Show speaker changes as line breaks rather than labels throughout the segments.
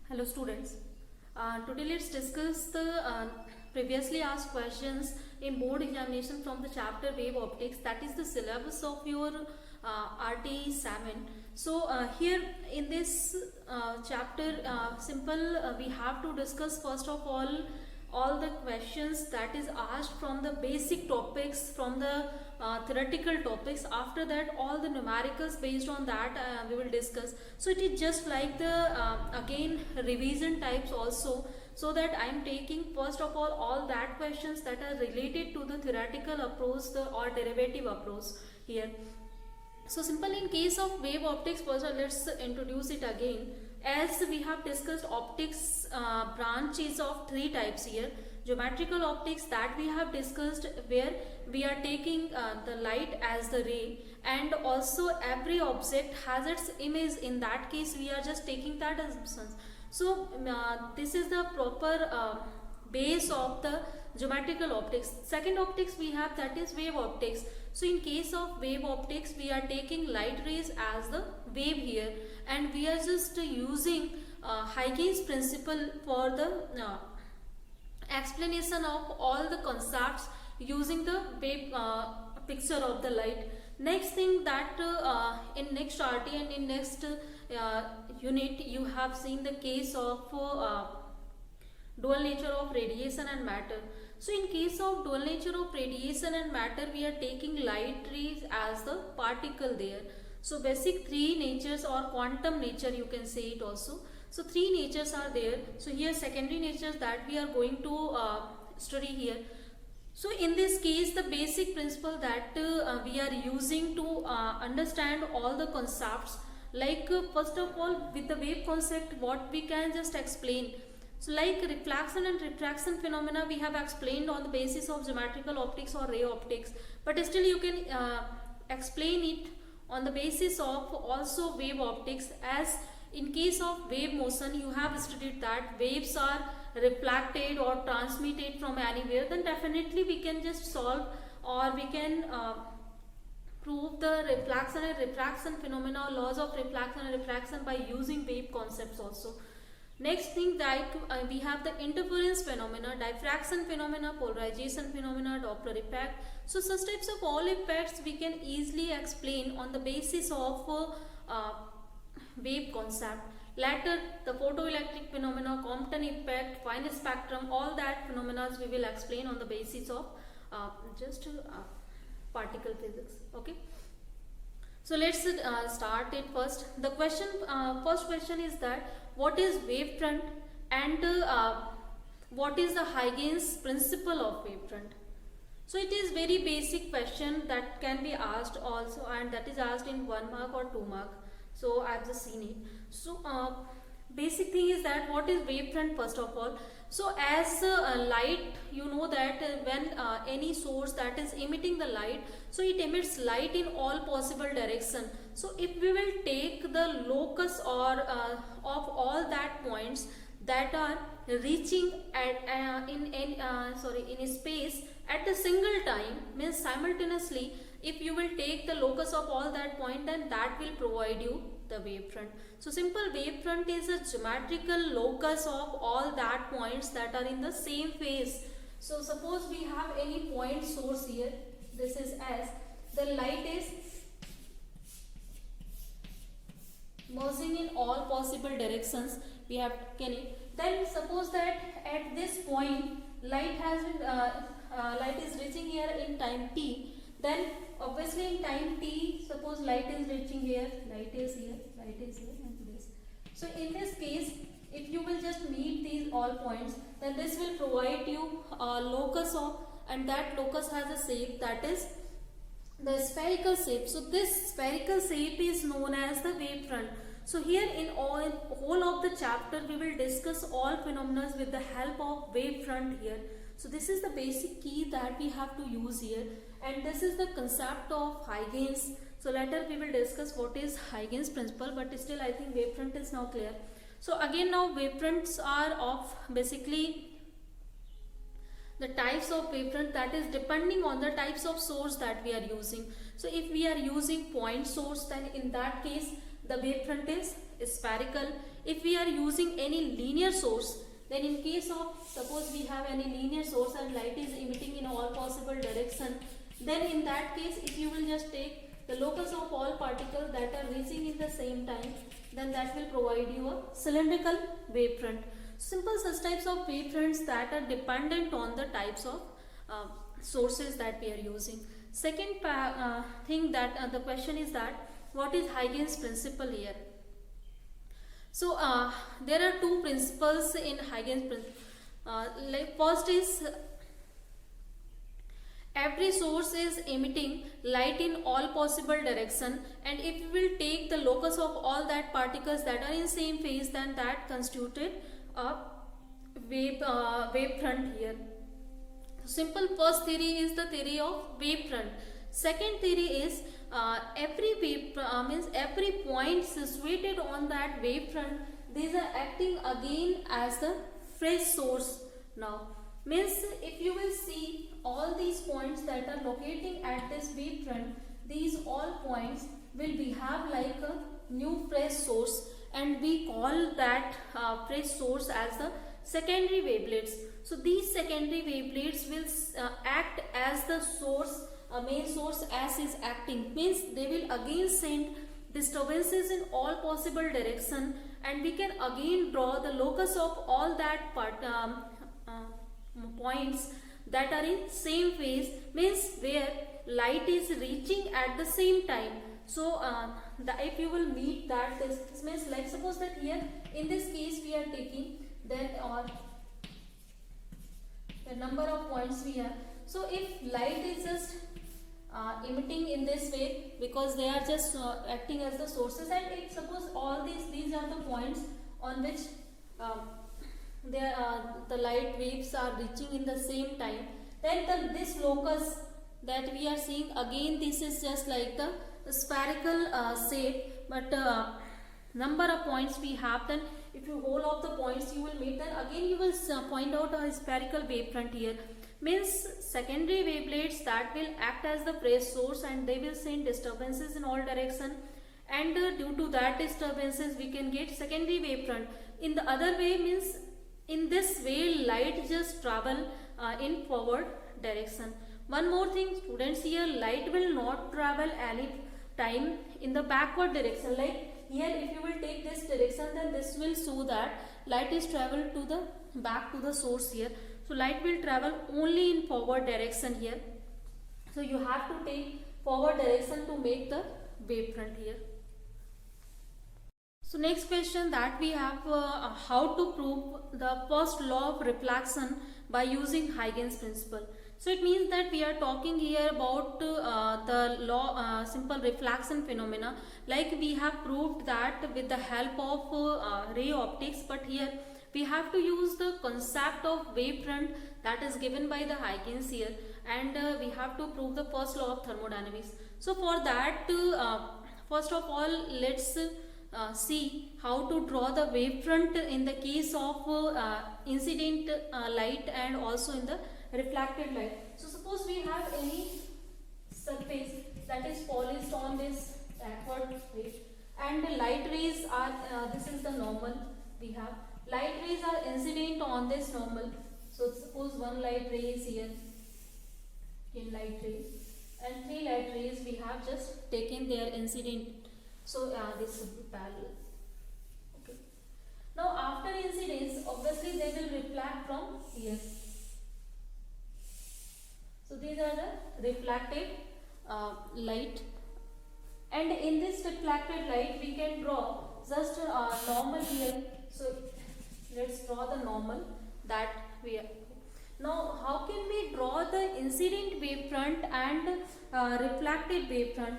Hello students. Today let's discuss the previously asked questions in board examination from the chapter wave optics, that is the syllabus of your RTE 7. So here in this chapter we have to discuss first of all the questions that is asked from the basic topics, from the theoretical topics. After that all the numericals based on that we will discuss. So it is just like the again revision types also, so that I am taking first of all that questions that are related to the theoretical approach or derivative approach here. So simple in case of wave optics, first let's introduce it again. As we have discussed, optics branches of three types here. Geometrical optics that we have discussed, where we are taking the light as the ray, and also every object has its image. In that case we are just taking that as substance. So this is the proper base of the geometrical optics. Second optics we have, that is wave optics. So in case of wave optics we are taking light rays as the wave here, and we are just using Huygens principle for the explanation of all the concepts using the wave picture of the light. Next thing that in next RT and in next unit you have seen the case of dual nature of radiation and matter. So in case of dual nature of radiation and matter, we are taking light rays as the particle there. So basic three natures or quantum nature you can say it also. So three natures are there. So here secondary natures that we are going to study here. So in this case the basic principle that we are using to understand all the concepts, like first of all with the wave concept what we can just explain. So like reflection and refraction phenomena we have explained on the basis of geometrical optics or ray optics, but still you can explain it on the basis of also wave optics. As in case of wave motion you have studied that waves are reflected or transmitted from anywhere, then definitely we can just solve or we can prove the reflection and refraction phenomena, laws of reflection and refraction by using wave concepts also. Next thing that we have the interference phenomena, diffraction phenomena, polarization phenomena, Doppler effect. So such types of all effects we can easily explain on the basis of wave concept. Later the photoelectric phenomena, Compton effect, fine spectrum, all that phenomena we will explain on the basis of particle physics. Okay. So let's start it first. The question, first question is that what is wavefront and what is the Huygens principle of wavefront? So it is very basic question that can be asked also, and that is asked in 1 mark or 2 mark. So I have just seen it. So basic thing is that what is wavefront first of all. So as light, you know that when any source that is emitting the light, so it emits light in all possible direction. So if we will take the locus or of all that points that are reaching at in a space at a single time, means simultaneously, if you will take the locus of all that point, then that will provide you the wavefront. So simple wavefront is a geometrical locus of all that points that are in the same phase. So suppose we have any point source here, this is S, the light is moving in all possible directions, we have taken it. Then suppose that at this point light has been light is reaching here in time t, then obviously in time t, suppose light is reaching here, light is here and this. So in this case, if you will just meet these all points, then this will provide you a locus of, and that locus has a shape, that is the spherical shape. So this spherical shape is known as the wavefront. So here in whole of the chapter we will discuss all phenomena with the help of wavefront here. So this is the basic key that we have to use here, and this is the concept of Huygens. So later we will discuss what is Huygens principle, but still I think wavefront is now clear. So again now wavefronts are of basically the types of wavefront, that is depending on the types of source that we are using. So if we are using point source, then in that case the wavefront is spherical. If we are using any linear source, then in case of, suppose we have any linear source and light is emitting in all possible direction, then in that case, if you will just take the locus of all particles that are reaching in the same time, then that will provide you a cylindrical wavefront. Simple such types of wavefronts that are dependent on the types of sources that we are using. Second thing that the question is that what is Huygens principle here? So there are two principles in Huygens principle. First is every source is emitting light in all possible direction, and if we will take the locus of all that particles that are in same phase, then that constituted a wavefront here. Simple first theory is the theory of wavefront. Second theory is every point situated on that wavefront, these are acting again as the fresh source. Now means if you will see all these points that are locating at this wavefront, these all points will behave like a new fresh source, and we call that fresh source as the secondary wavelets. So these secondary wavelets will act as the source, main source as is acting, means they will again send disturbances in all possible direction, and we can again draw the locus of all that points that are in same phase, means where light is reaching at the same time. So if you will meet that, this means, like suppose that here in this case we are taking then the number of points we have. So if light is just emitting in this way, because they are just acting as the sources, and if suppose all these are the points on which the light waves are reaching in the same time, then this locus that we are seeing, again this is just like the spherical shape, but number of points we have, then if you hold up the points you will meet, then again you will point out a spherical wavefront here, means secondary wavelets that will act as the fresh source, and they will send disturbances in all direction, and due to that disturbances we can get secondary wavefront. In the other way, means in this way light just travel in forward direction. One more thing students, here light will not travel any time in the backward direction. Like here if you will take this direction, then this will show that light is traveled to the back to the source here. So light will travel only in forward direction here. So you have to take forward direction to make the wavefront here. So next question that we have, how to prove the first law of reflection by using Huygens principle. So it means that we are talking here about the law, simple reflection phenomena, like we have proved that with the help of ray optics, but here we have to use the concept of wavefront that is given by the Huygens here, and we have to prove the first law of thermodynamics. So for that, first of all, let's see how to draw the wavefront in the case of incident light and also in the reflected light. So suppose we have any surface that is polished on this backward way, and the light rays are, this is the normal we have, light rays are incident on this normal. So suppose one light ray is here in light ray, and three light rays we have just taken their incident. So this would be parallel. Okay. Now after incidence, obviously they will reflect from here. So these are the reflected light, and in this reflected light we can draw just normal here. So let's draw the normal that we are. Now how can we draw the incident wavefront and reflected wavefront?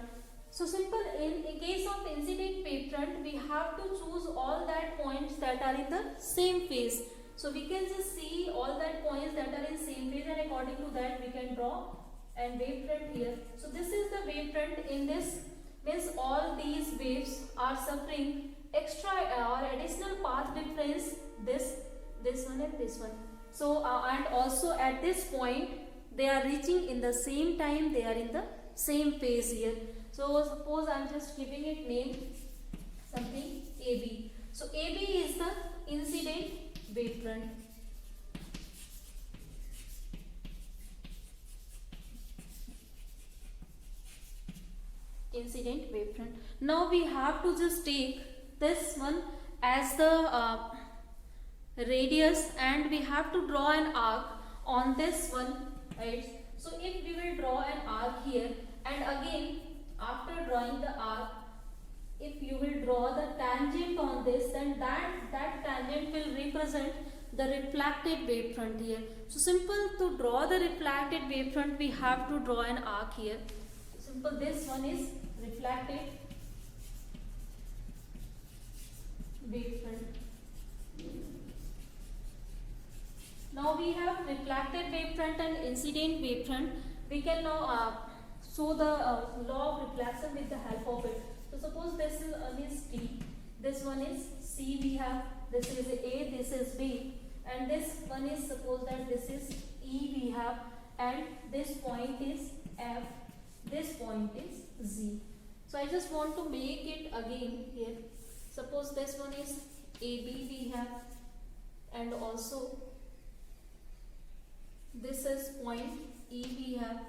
So simple, in case of incident wavefront we have to choose all that points that are in the same phase. So we can just see all that points that are in same phase, and according to that we can draw and wavefront here. So this is the wavefront. In this means all these waves are suffering extra or additional path difference, this one and this one. So and also at this point they are reaching in the same time, they are in the same phase here. So suppose I am just giving it name something AB. So AB is the incident wavefront. Incident wavefront. Now we have to just take this one as the radius, and we have to draw an arc on this one, right? So if we will draw an arc here, and again after drawing the arc, if you will draw the tangent on this, then that tangent will represent the reflected wavefront here. So simple, to draw the reflected wavefront we have to draw an arc here. Simple, this one is reflected wavefront. Now we have reflected wavefront and incident wavefront. We can now show the law of reflection with the help of it. So suppose this is T, this one is C, we have, this is A, this is B, and this one is, suppose that this is E we have, and this point is F, this point is Z. So I just want to make it again here. Suppose this one is AB we have, and also this is point E we have.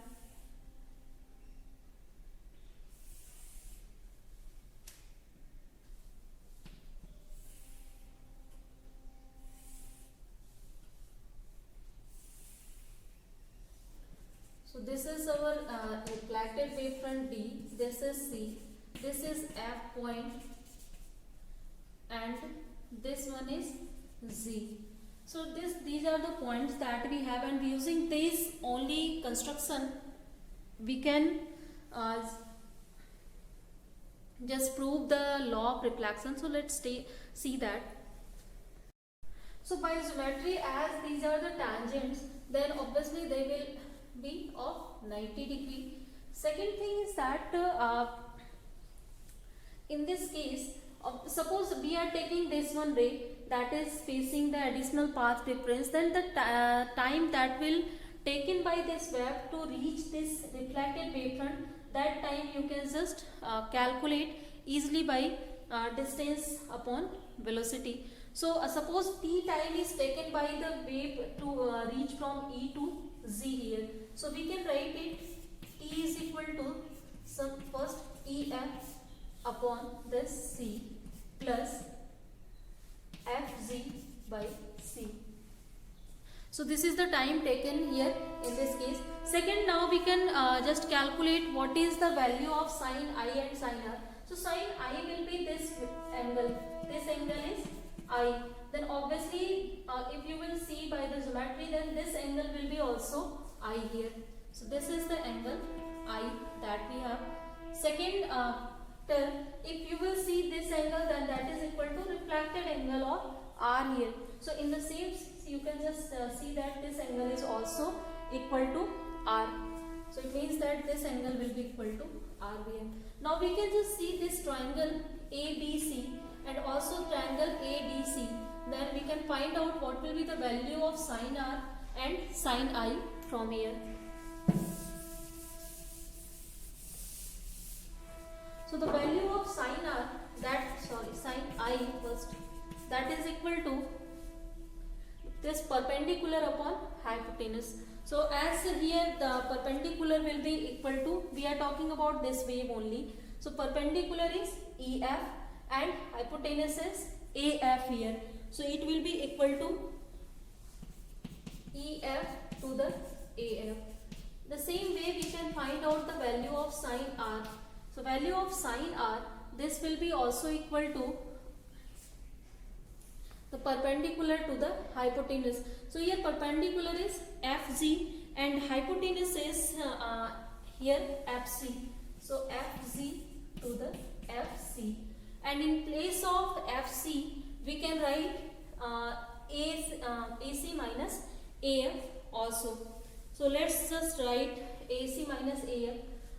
So this is our reflected wavefront D, this is C, this is F point, and this one is Z. So these are the points that we have, and using this only construction we can just prove the law of reflection. So let's see that. So by geometry, as these are the tangents, then obviously they will be of 90 degree. Second thing is that in this case, suppose we are taking this one ray that is facing the additional path difference, then the time that will taken by this wave to reach this reflected wavefront, that time you can just calculate easily by distance upon velocity. So suppose t time is taken by the wave to reach from E to Z here. So we can write it T is equal to some first EF upon this C plus Fz by C. So this is the time taken here in this case. Second, now we can just calculate what is the value of sine I and sine R. So sine I will be this angle. This angle is I. Then obviously if you will see by the geometry, then this angle will be also I here. So this is the angle I that we have. Second term, if you will see this angle, then that is equal to reflected angle of R here. So in the same, you can just see that this angle is also equal to R. So it means that this angle will be equal to RBN. Now we can just see this triangle ABC and also triangle ADC. Then we can find out what will be the value of sine R and sine I from here. So the value of sine R, sine I first, that is equal to this perpendicular upon hypotenuse. So as here the perpendicular will be equal to, we are talking about this wave only. So perpendicular is EF and hypotenuse is AF here. So it will be equal to EF to the AF. The same way we can find out the value of sine R. So value of sine R, this will be also equal to the perpendicular to the hypotenuse. So here perpendicular is FG and hypotenuse is here FC. So FG to the FC. And in place of FC, we can write AC minus AF also. So let's just write AC minus AF,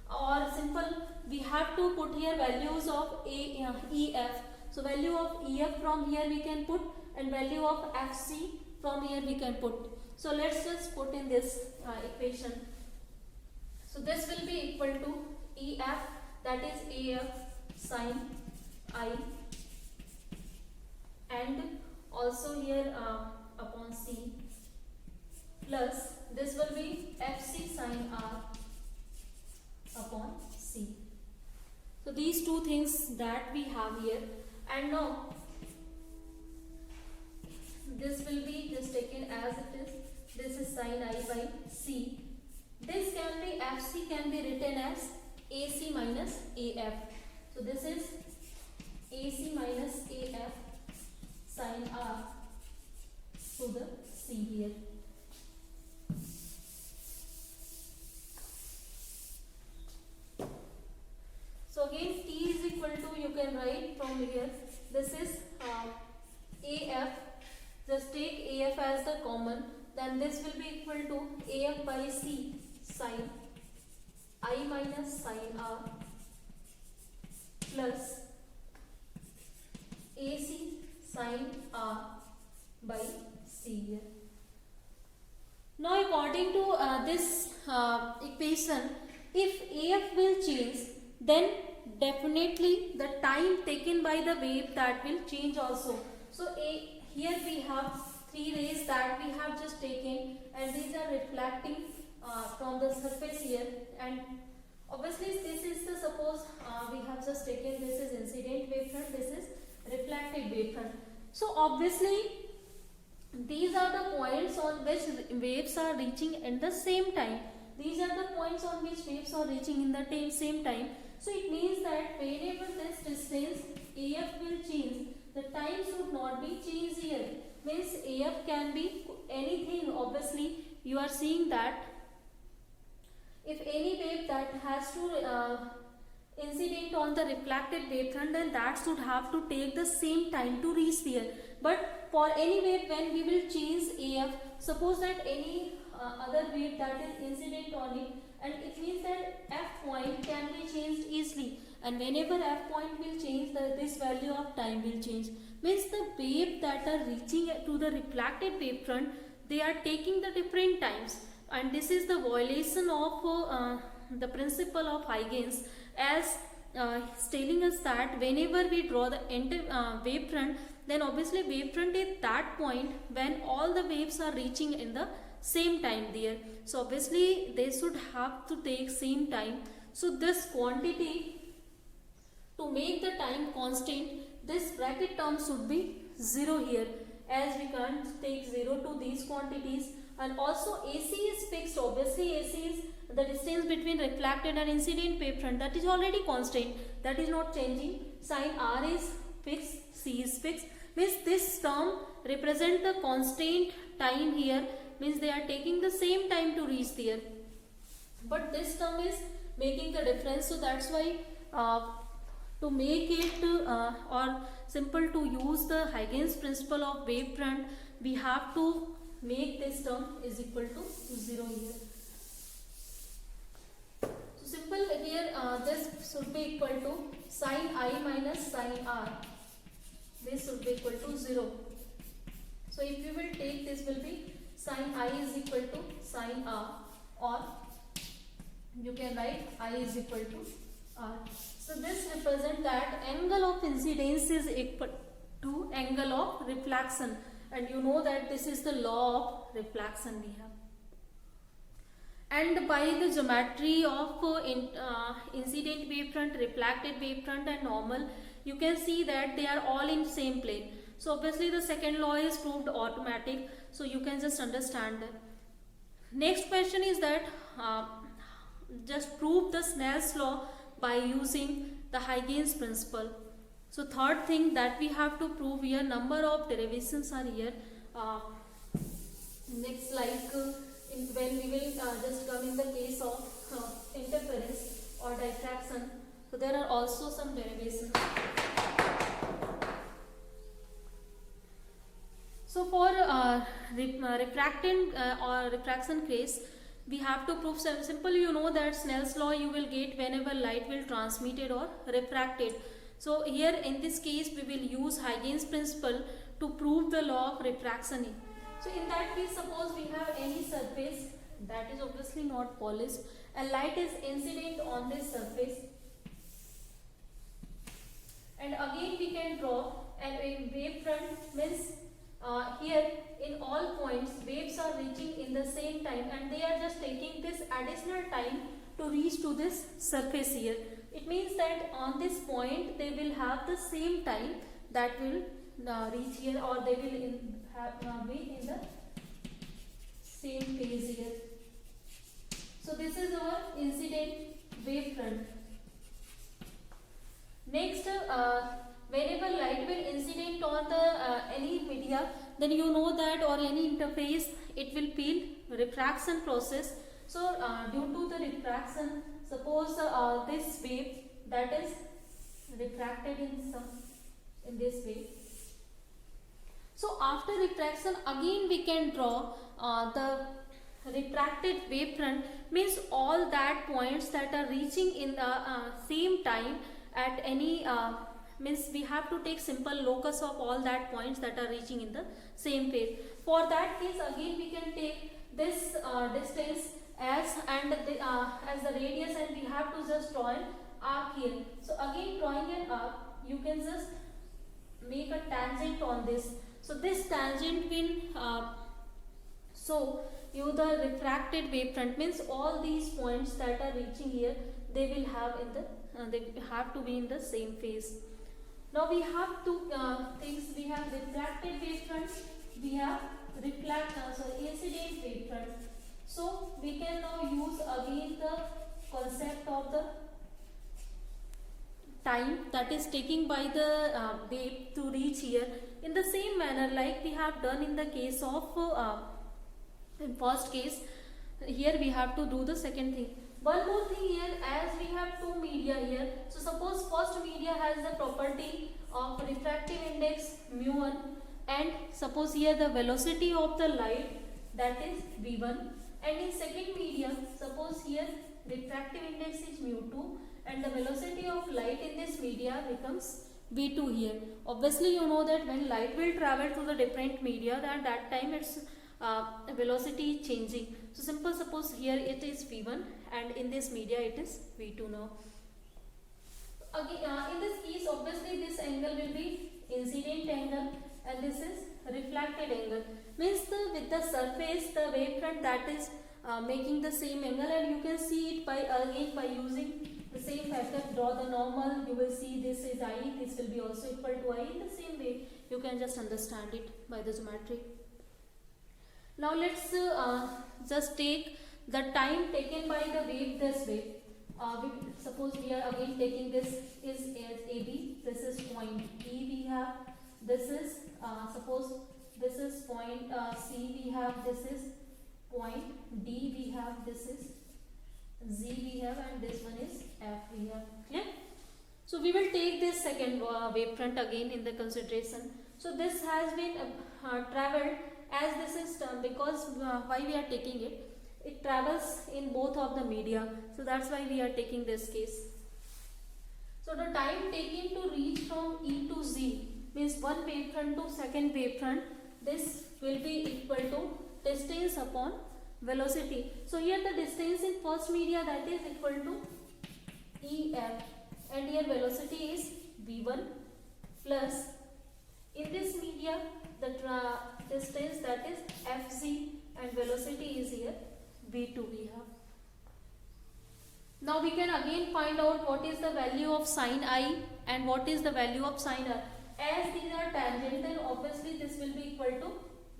or simple, we have to put here values of EF. So value of EF from here we can put, and value of FC from here we can put. So let's just put in this equation. So this will be equal to EF, that is AF sine I and also here upon C, plus this will be Fc sine r upon C. So these two things that we have here, and now this will be just taken as it is. This is sine I by C. This can be Fc can be written as AC minus AF. So this is AC minus AF sine R to the C here. So again T is equal to, you can write from here, this is AF, just take AF as the common, then this will be equal to AF by C sine I minus sine R plus AC sine R by C here. Now according to this equation, if AF will change, then definitely the time taken by the wave that will change also. So here we have three rays that we have just taken, and these are reflecting from the surface here, and obviously this is the, suppose we have just taken, this is incident wavefront, this is reflected wavefront. So obviously these are the points on which waves are reaching in the same time. These are the points on which waves are reaching in the same time. So it means that whenever this distance AF will change, the time should not be changed here. Means AF can be anything. Obviously you are seeing that if any wave that has to incident on the reflected wavefront, then that should have to take the same time to reach there. But for any wave, when we will change AF, suppose that any other wave that is incident on it, and it means that F point can be changed easily, and whenever F point will change, this value of time will change. Means the wave that are reaching to the reflected wavefront, they are taking the different times, and this is the violation of the principle of Huygens, as telling us that whenever we draw the wavefront, then obviously wavefront is that point when all the waves are reaching in the same time there. So obviously they should have to take same time. So this quantity, to make the time constant, this bracket term should be 0 here, as we can't take 0 to these quantities. And also AC is fixed. Obviously AC is the distance between reflected and incident wavefront, that is already constant, that is not changing. Sine R is fixed, C is fixed. Means this term represent the constant time here, means they are taking the same time to reach there. But this term is making the difference, so that's why to make it or simple to use the Huygens principle of wavefront, we have to make this term is equal to 0 here. So simple here, this should be equal to sine I minus sine R. This should be equal to 0. So if you will take, this will be sine I is equal to sine R, or you can write I is equal to R. So this represents that angle of incidence is equal to angle of reflection, and you know that this is the law of reflection we have. And by the geometry of incident wavefront, reflected wavefront and normal, you can see that they are all in same plane. So obviously the second law is proved automatic, so you can just understand that. Next question is that just prove the Snell's law by using the Huygens principle. So third thing that we have to prove here, number of derivations are here. Next, like when we will just come in the case of interference or diffraction, so there are also some derivations. So for refractant or refraction case, we have to prove simple. You know that Snell's law you will get whenever light will transmitted or refracted. So here in this case we will use Huygens principle to prove the law of refraction. So in that case, suppose we have any surface that is obviously not polished, and light is incident on this surface, and again we can draw and in wavefront means here in all points waves are reaching in the same time, and they are just taking this additional time to reach to this surface here. It means that on this point they will have the same time that will reach here, or they will be in the same phase here. So this is our incident wavefront. Next, whenever light will incident on the any media, then you know that, or any interface, it will feel refraction process. So due to the refraction, suppose this wave that is refracted in this way. So after refraction, again we can draw the refracted wavefront, means all that points that are reaching in the same time at any means we have to take simple locus of all that points that are reaching in the same phase. For that case, again we can take this distance as as the radius, and we have to just draw an arc here. So again, drawing an arc, you can just make a tangent on this. So this tangent will show you the refracted wavefront, means all these points that are reaching here, they will have in the they have to be in the same phase. Now we have two things. We have refracted wavefront, we have incident wavefront. So we can now use again the concept of the time that is taking by the wave to reach here, in the same manner like we have done in the case of in first case. Here we have to do the second thing. One more thing here, as we have two media here. So suppose first media has the property of refractive index mu1, and suppose here the velocity of the light, that is v1, and in second media suppose here refractive index is mu2 and the velocity of light in this media becomes v2 here. Obviously you know that when light will travel to the different media, at that time its velocity is changing. So simple, suppose here it is v1 and in this media it is v2 now. Again in this case, obviously this angle will be incident angle and this is reflected angle, means with the surface the wavefront that is making the same angle, and you can see it by again by using the same factor. Draw the normal, you will see this is I, this will be also equal to I. In the same way you can just understand it by the geometry. Now let's just take the time taken by the wave this way. Suppose we are again taking this is as AB, this is point E we have, this is suppose this is point C we have, this is point D we have, this is Z we have, and this one is F we have. Clear? So we will take this second wavefront again in the consideration. So this has been traveled, as this is because why we are taking it, it travels in both of the media, so that's why we are taking this case. So the time taken to reach from E to Z, means one wavefront to second wavefront, this will be equal to distance upon velocity. So here the distance in first media, that is equal to EF, and here velocity is v1 plus in this media the distance, that is fz, and velocity is here v2 we have. Now we can again find out what is the value of sine I and what is the value of sine R. As these are tangent, then obviously this will be equal to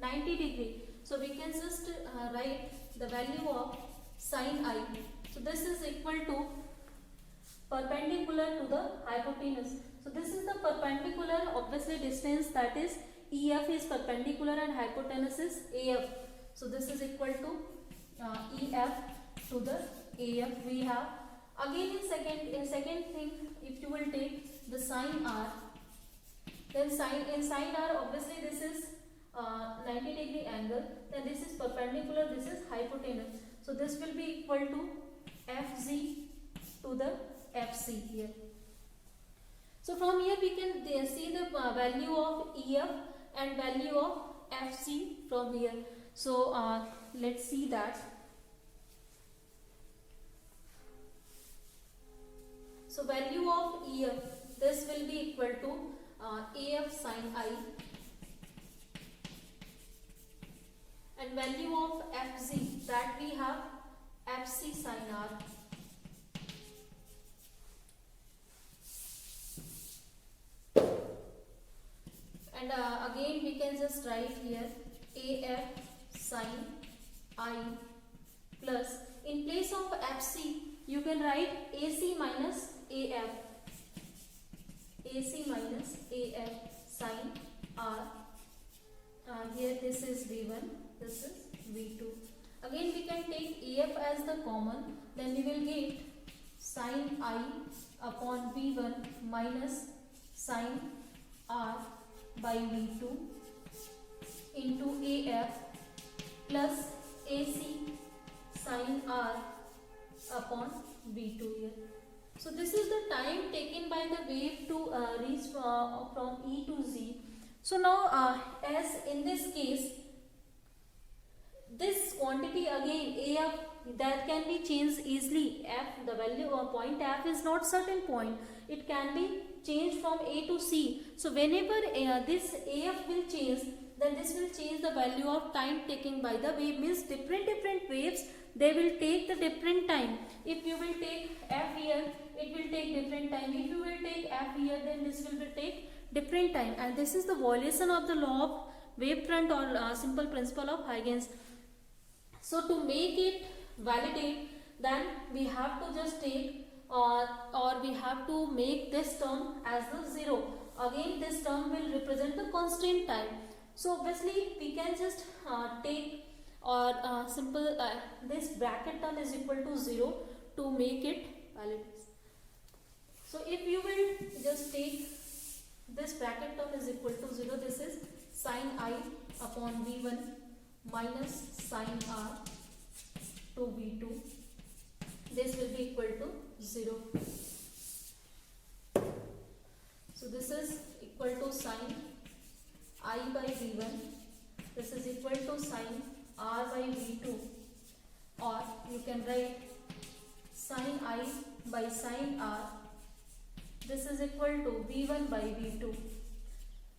90 degree. So we can just write the value of sine I. So this is equal to perpendicular to the hypotenuse. So this is the perpendicular, obviously distance, that is EF is perpendicular and hypotenuse is AF. So this is equal to EF to the AF we have. Again in second thing, if you will take the sine R, then sine R, obviously this is 90 degree angle, then this is perpendicular, this is hypotenuse. So this will be equal to FZ to the FC here. So from here we can see the value of EF and value of FC from here. So let's see that. So value of EF, this will be equal to AF sin I, and value of FZ, that we have FC sin R. And again we can just write here AF sin I plus, in place of FC you can write AC minus AF, AC minus AF sin R. Here this is V1, this is V2. Again we can take AF as the common, then we will get sin I upon V1 minus sin R by V2 into AF plus AC sin R upon V2 here. So this is the time taken by the wave to reach from E to Z. So now as in this case, this quantity again AF, that can be changed easily. F, the value of point F is not certain point, it can be changed from A to C. So whenever this AF will change, then this will change the value of time taken by the wave, means different waves, they will take the different time. If you will take F here, it will take different time. If you will take F here, then this will take different time. And this is the violation of the law of wavefront or simple principle of Huygens. So to make it validate, then we have to just take or we have to make this term as the 0. Again this term will represent the constant time. So obviously we can just take or simple this bracket term is equal to 0 to make it valid. So if you will just take this bracket term is equal to 0, this is sin I upon V1 minus sin R to V2, this will be equal to 0. So this is equal to sin I by V1, this is equal to sin R by V2, or you can write sin I by sin R, this is equal to V1 by V2.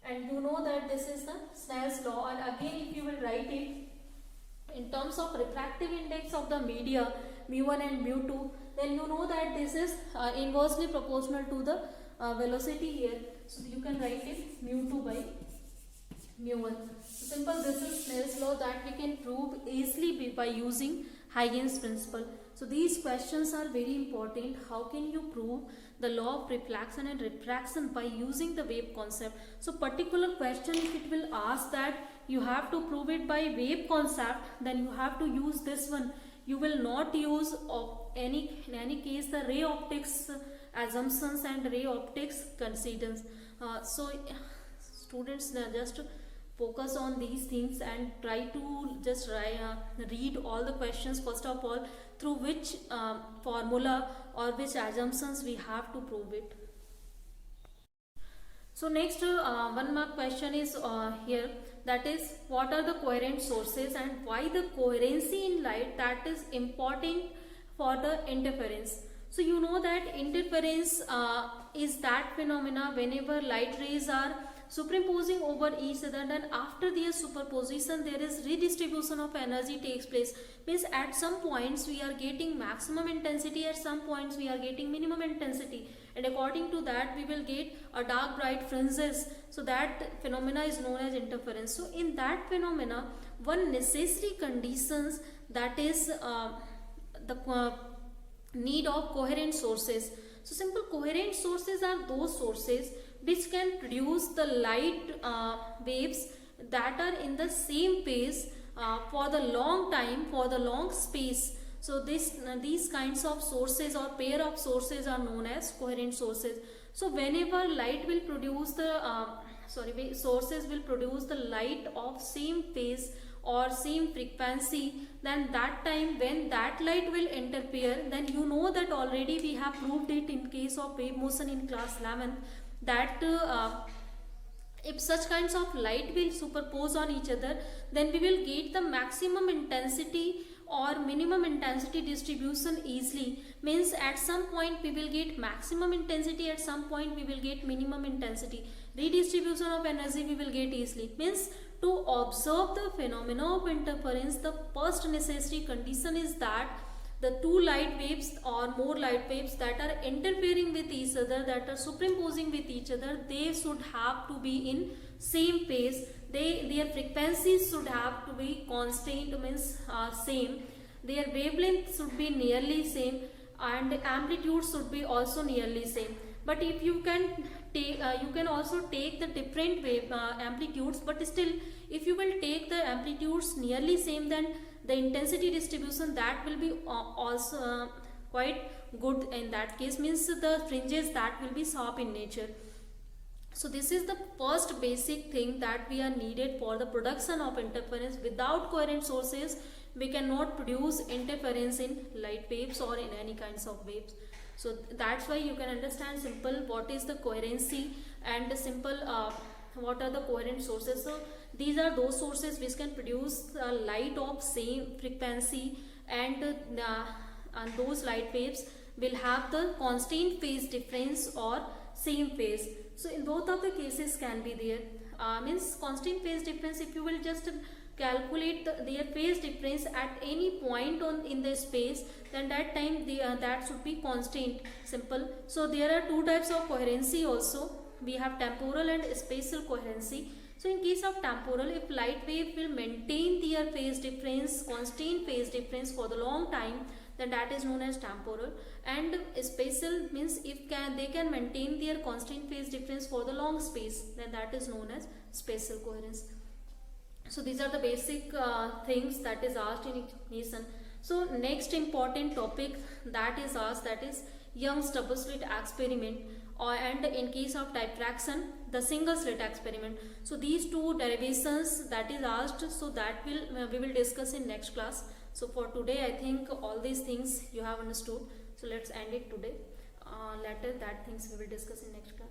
And you know that this is the Snell's law, and again if you will write it in terms of refractive index of the media mu1 and mu2, then you know that this is inversely proportional to the velocity here. So you can write it mu2 by mu1. So simple, this is Snell's law that we can prove easily by using Huygens principle. So these questions are very important. How can you prove the law of reflection and refraction by using the wave concept? So particular question, if it will ask that you have to prove it by wave concept, then you have to use this one. You will not use in any case the ray optics assumptions and ray optics considerations. So students just focus on these things and try to just read all the questions first of all, through which formula or which assumptions we have to prove it. So next one more question is here, that is what are the coherent sources and why the coherency in light that is important for the interference. So you know that interference is that phenomena whenever light rays are superimposing over each other, then after their superposition there is redistribution of energy takes place. Means at some points we are getting maximum intensity, at some points we are getting minimum intensity, and according to that we will get a dark bright fringes. So that phenomena is known as interference. So in that phenomena, one necessary conditions, that is the need of coherent sources. So simple coherent sources are those sources which can produce the light waves that are in the same phase for the long time, for the long space. So these kinds of sources or pair of sources are known as coherent sources. So whenever light will produce the sources will produce the light of same phase or same frequency, then that time when that light will interfere, then you know that already we have proved it in case of wave motion in class 11, that if such kinds of light will superpose on each other, then we will get the maximum intensity or minimum intensity distribution easily. Means at some point we will get maximum intensity, at some point we will get minimum intensity. redistribution of energy we will get easily. Means to observe the phenomena of interference, the first necessary condition is that the two light waves or more light waves that are interfering with each other, that are superimposing with each other, they should have to be in same phase. Their frequencies should have to be constant, means same. Their wavelength should be nearly same, and amplitude should be also nearly same. But if you can take, you can also take the different wave amplitudes, but still if you will take the amplitudes nearly same, then the intensity distribution that will be also quite good in that case. Means the fringes that will be sharp in nature. So this is the first basic thing that we are needed for the production of interference. Without coherent sources we cannot produce interference in light waves or in any kinds of waves. So that's why you can understand simple what is the coherency, and the simple what are the coherent sources. So these are those sources which can produce light of same frequency, and those light waves will have the constant phase difference or same phase. So in both of the cases can be there. Means constant phase difference, if you will just calculate their phase difference at any point on in the space, then that time that should be constant. Simple. So there are two types of coherency also. We have temporal and spatial coherency. So in case of temporal, if light wave will maintain their phase difference, constant phase difference for the long time, then that is known as temporal. And spatial means if they can maintain their constant phase difference for the long space, then that is known as spatial coherence. So these are the basic things that is asked in ignition. So next important topic that is asked, that is Young's double slit experiment, and in case of diffraction, the single slit experiment. So these two derivations that is asked, so that we will discuss in next class. So for today I think all these things you have understood. So let's end it today. Later that things we will discuss in next class.